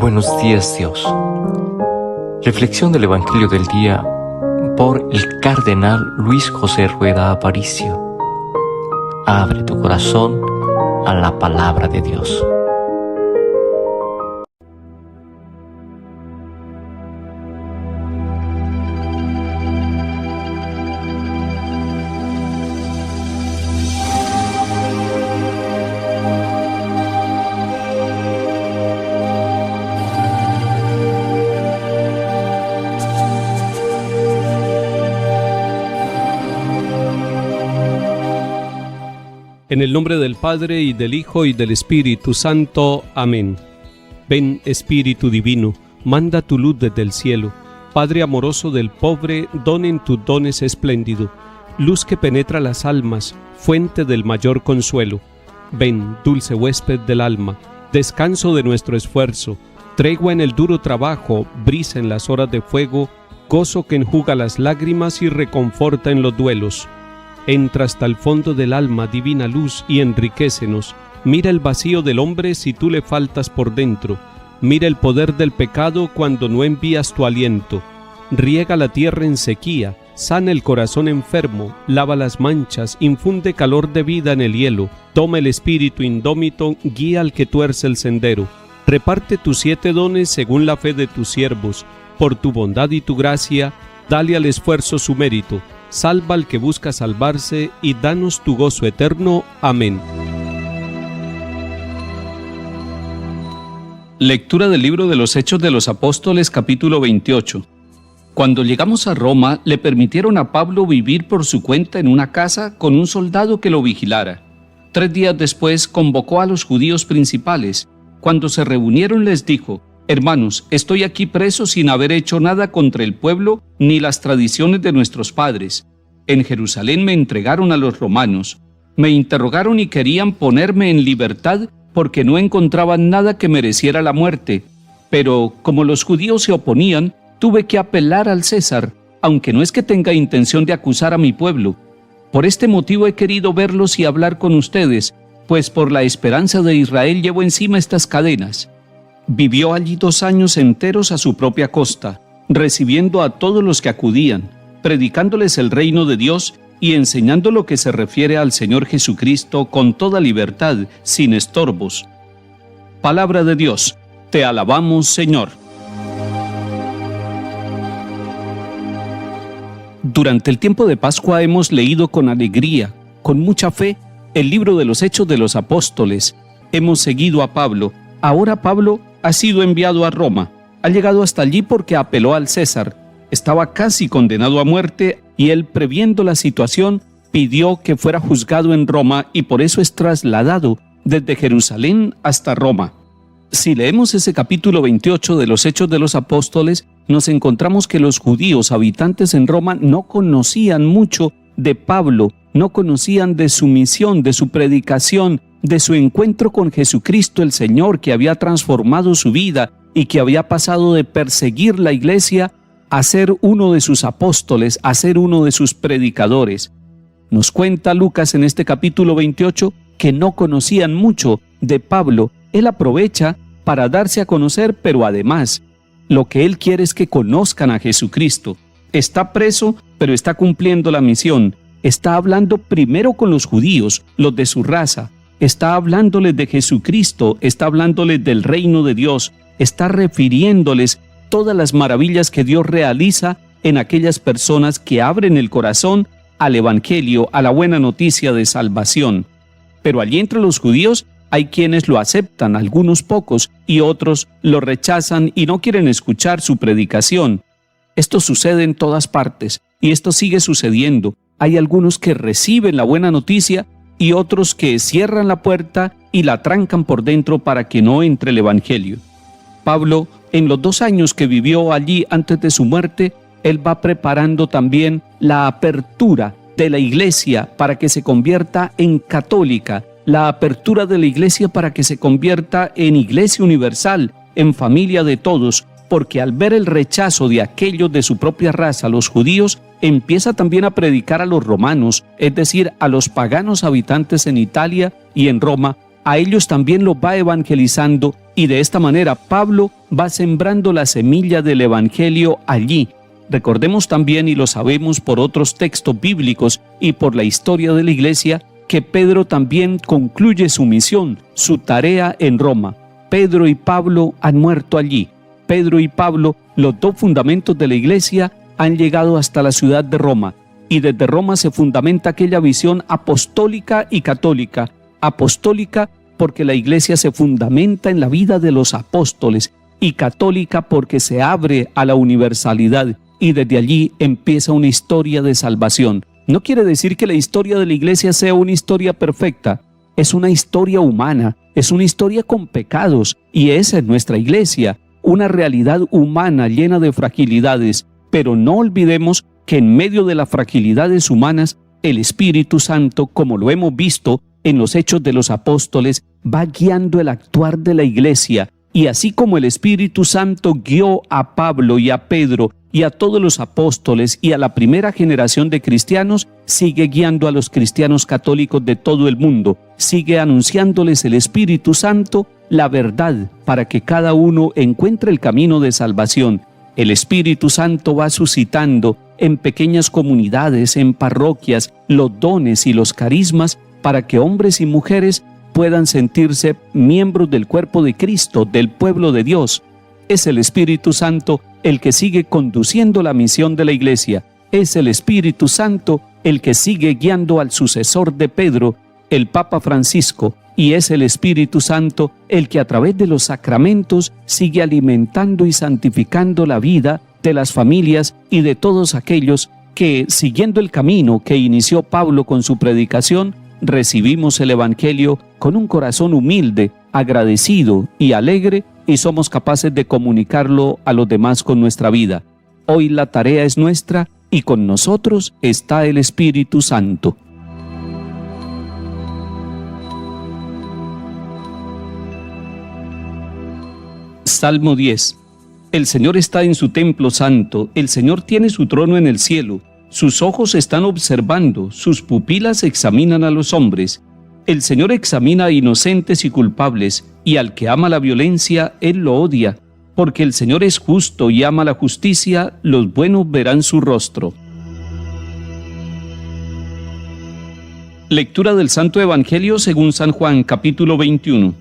Buenos días, Dios. Reflexión del Evangelio del día por el Cardenal Luis José Rueda Aparicio. Abre tu corazón a la palabra de Dios. En el nombre del Padre, y del Hijo, y del Espíritu Santo. Amén. Ven, Espíritu Divino, manda tu luz desde el cielo. Padre amoroso del pobre, don en tus dones espléndido. Luz que penetra las almas, fuente del mayor consuelo. Ven, dulce huésped del alma, descanso de nuestro esfuerzo, tregua en el duro trabajo, brisa en las horas de fuego, gozo que enjuga las lágrimas y reconforta en los duelos. Entra hasta el fondo del alma, divina luz, y enriquécenos. Mira el vacío del hombre si tú le faltas por dentro. Mira el poder del pecado cuando no envías tu aliento. Riega la tierra en sequía, sana el corazón enfermo, lava las manchas, infunde calor de vida en el hielo. Toma el espíritu indómito, guía al que tuerce el sendero. Reparte tus 7 dones según la fe de tus siervos. Por tu bondad y tu gracia, dale al esfuerzo su mérito. Salva al que busca salvarse y danos tu gozo eterno. Amén. Lectura del libro de los Hechos de los Apóstoles, capítulo 28. Cuando llegamos a Roma, le permitieron a Pablo vivir por su cuenta en una casa con un soldado que lo vigilara. 3 días después convocó a los judíos principales. Cuando se reunieron les dijo: Hermanos, estoy aquí preso sin haber hecho nada contra el pueblo ni las tradiciones de nuestros padres. En Jerusalén me entregaron a los romanos. Me interrogaron y querían ponerme en libertad porque no encontraban nada que mereciera la muerte. Pero como los judíos se oponían, tuve que apelar al César, aunque no es que tenga intención de acusar a mi pueblo. Por este motivo he querido verlos y hablar con ustedes, pues por la esperanza de Israel llevo encima estas cadenas. Vivió allí 2 años enteros a su propia costa, recibiendo a todos los que acudían, predicándoles el reino de Dios y enseñando lo que se refiere al Señor Jesucristo con toda libertad, sin estorbos. Palabra de Dios, te alabamos, Señor. Durante el tiempo de Pascua hemos leído con alegría, con mucha fe, el libro de los Hechos de los Apóstoles. Hemos seguido a Pablo. Ahora Pablo ha sido enviado a Roma. Ha llegado hasta allí porque apeló al César. Estaba casi condenado a muerte y él, previendo la situación, pidió que fuera juzgado en Roma y por eso es trasladado desde Jerusalén hasta Roma. Si leemos ese capítulo 28 de los Hechos de los Apóstoles, nos encontramos que los judíos habitantes en Roma no conocían mucho de Pablo, no conocían de su misión, de su predicación, de su encuentro con Jesucristo el Señor, que había transformado su vida y que había pasado de perseguir la iglesia a ser uno de sus apóstoles, a ser uno de sus predicadores. Nos cuenta Lucas en este capítulo 28 que no conocían mucho de Pablo. Él aprovecha para darse a conocer, pero además, lo que él quiere es que conozcan a Jesucristo. Está preso, pero está cumpliendo la misión. Está hablando primero con los judíos, los de su raza. Está hablándoles de Jesucristo, está hablándoles del reino de Dios, está refiriéndoles todas las maravillas que Dios realiza en aquellas personas que abren el corazón al Evangelio, a la buena noticia de salvación. Pero allí entre los judíos hay quienes lo aceptan, algunos pocos, y otros lo rechazan y no quieren escuchar su predicación. Esto sucede en todas partes, y esto sigue sucediendo. Hay algunos que reciben la buena noticia y otros que cierran la puerta y la trancan por dentro para que no entre el Evangelio. Pablo, en los 2 años que vivió allí antes de su muerte, él va preparando también la apertura de la iglesia para que se convierta en católica, la apertura de la iglesia para que se convierta en iglesia universal, en familia de todos, porque al ver el rechazo de aquellos de su propia raza, los judíos, empieza también a predicar a los romanos, es decir, a los paganos habitantes en Italia y en Roma, a ellos también los va evangelizando, y de esta manera Pablo va sembrando la semilla del evangelio allí. Recordemos también, y lo sabemos por otros textos bíblicos y por la historia de la iglesia, que Pedro también concluye su misión, su tarea en Roma. Pedro y Pablo han muerto allí. Pedro y Pablo, los dos fundamentos de la iglesia, han llegado hasta la ciudad de Roma, y desde Roma se fundamenta aquella visión apostólica y católica. Apostólica porque la iglesia se fundamenta en la vida de los apóstoles, y católica porque se abre a la universalidad, y desde allí empieza una historia de salvación. No quiere decir que la historia de la iglesia sea una historia perfecta, es una historia humana, es una historia con pecados, y esa es nuestra iglesia, una realidad humana llena de fragilidades, pero no olvidemos que en medio de las fragilidades humanas, el Espíritu Santo, como lo hemos visto en los Hechos de los Apóstoles, va guiando el actuar de la iglesia, y así como el Espíritu Santo guió a Pablo y a Pedro y a todos los apóstoles y a la primera generación de cristianos, sigue guiando a los cristianos católicos de todo el mundo, sigue anunciándoles el Espíritu Santo la verdad para que cada uno encuentre el camino de salvación. El Espíritu Santo va suscitando en pequeñas comunidades, en parroquias, los dones y los carismas para que hombres y mujeres puedan sentirse miembros del cuerpo de Cristo, del pueblo de Dios. Es el Espíritu Santo el que sigue conduciendo la misión de la iglesia. Es el Espíritu Santo el que sigue guiando al sucesor de Pedro, el Papa Francisco, y es el Espíritu Santo el que a través de los sacramentos sigue alimentando y santificando la vida de las familias y de todos aquellos que, siguiendo el camino que inició Pablo con su predicación, recibimos el Evangelio con un corazón humilde, agradecido y alegre, y somos capaces de comunicarlo a los demás con nuestra vida. Hoy la tarea es nuestra y con nosotros está el Espíritu Santo. Salmo 10. El Señor está en su templo santo, el Señor tiene su trono en el cielo. Sus ojos están observando, sus pupilas examinan a los hombres. El Señor examina a inocentes y culpables, y al que ama la violencia, Él lo odia. Porque el Señor es justo y ama la justicia, los buenos verán su rostro. Lectura del Santo Evangelio según San Juan, capítulo 21.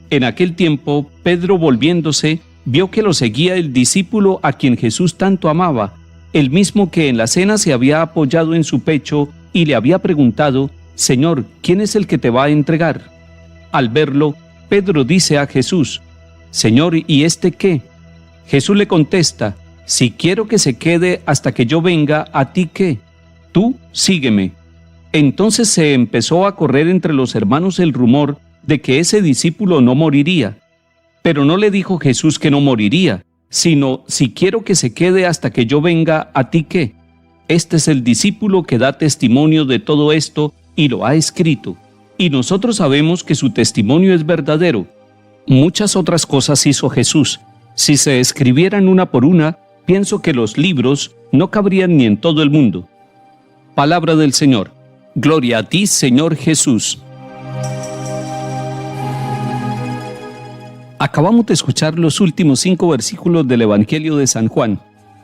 En aquel tiempo, Pedro, volviéndose, vio que lo seguía el discípulo a quien Jesús tanto amaba, el mismo que en la cena se había apoyado en su pecho y le había preguntado: Señor, ¿quién es el que te va a entregar? Al verlo, Pedro dice a Jesús: Señor, ¿y este qué? Jesús le contesta: Si quiero que se quede hasta que yo venga, ¿a ti qué? Tú sígueme. Entonces se empezó a correr entre los hermanos el rumor de que ese discípulo no moriría. Pero no le dijo Jesús que no moriría, sino: si quiero que se quede hasta que yo venga, ¿a ti qué? Este es el discípulo que da testimonio de todo esto y lo ha escrito, y nosotros sabemos que su testimonio es verdadero. Muchas otras cosas hizo Jesús. Si se escribieran una por una, pienso que los libros no cabrían ni en todo el mundo. Palabra del Señor. Gloria a ti, Señor Jesús. Acabamos de escuchar los últimos 5 versículos del Evangelio de San Juan.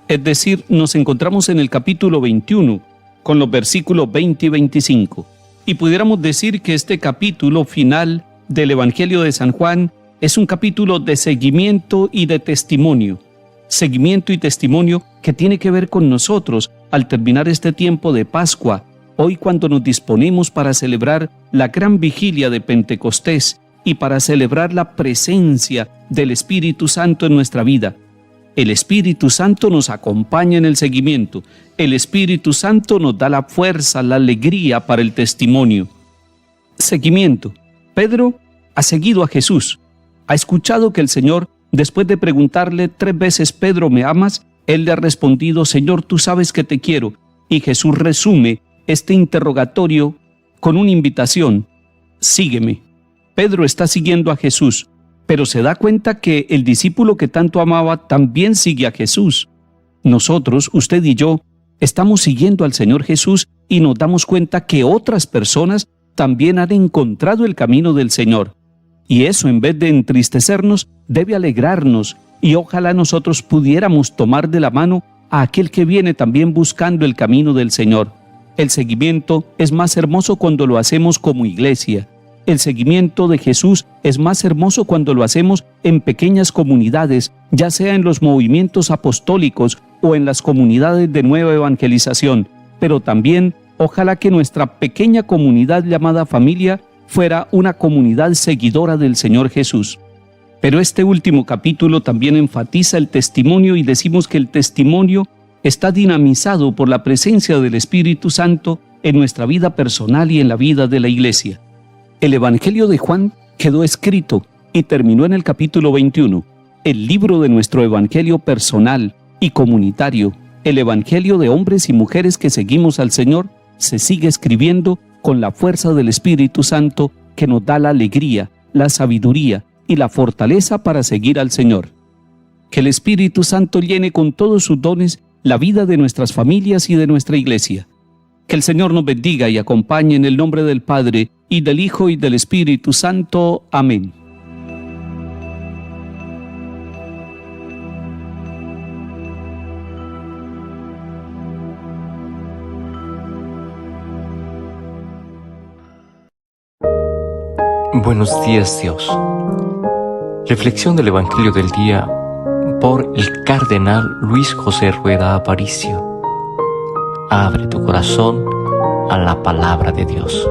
Es decir, nos encontramos en el capítulo 21, con los versículos 20 y 25. Y pudiéramos decir que este capítulo final del Evangelio de San Juan es un capítulo de seguimiento y de testimonio. Seguimiento y testimonio que tiene que ver con nosotros al terminar este tiempo de Pascua, hoy cuando nos disponemos para celebrar la gran vigilia de Pentecostés y para celebrar la presencia del Espíritu Santo en nuestra vida. El Espíritu Santo nos acompaña en el seguimiento. El Espíritu Santo nos da la fuerza, la alegría para el testimonio. Seguimiento. Pedro ha seguido a Jesús. Ha escuchado que el Señor, después de preguntarle 3 veces: Pedro, ¿me amas?, Él le ha respondido: Señor, tú sabes que te quiero. Y Jesús resume este interrogatorio con una invitación: sígueme. Pedro está siguiendo a Jesús, pero se da cuenta que el discípulo que tanto amaba también sigue a Jesús. Nosotros, usted y yo, estamos siguiendo al Señor Jesús y nos damos cuenta que otras personas también han encontrado el camino del Señor. Y eso, en vez de entristecernos, debe alegrarnos, y ojalá nosotros pudiéramos tomar de la mano a aquel que viene también buscando el camino del Señor. El seguimiento es más hermoso cuando lo hacemos como iglesia. El seguimiento de Jesús es más hermoso cuando lo hacemos en pequeñas comunidades, ya sea en los movimientos apostólicos o en las comunidades de nueva evangelización, pero también ojalá que nuestra pequeña comunidad llamada familia fuera una comunidad seguidora del Señor Jesús. Pero este último capítulo también enfatiza el testimonio y decimos que el testimonio está dinamizado por la presencia del Espíritu Santo en nuestra vida personal y en la vida de la Iglesia. El Evangelio de Juan quedó escrito y terminó en el capítulo 21, el libro de nuestro Evangelio personal y comunitario. El Evangelio de hombres y mujeres que seguimos al Señor se sigue escribiendo con la fuerza del Espíritu Santo que nos da la alegría, la sabiduría y la fortaleza para seguir al Señor. Que el Espíritu Santo llene con todos sus dones la vida de nuestras familias y de nuestra iglesia. Que el Señor nos bendiga y acompañe en el nombre del Padre, y del Hijo, y del Espíritu Santo. Amén. Buenos días, Dios. Reflexión del Evangelio del día por el Cardenal Luis José Rueda Aparicio. Abre tu corazón a la palabra de Dios.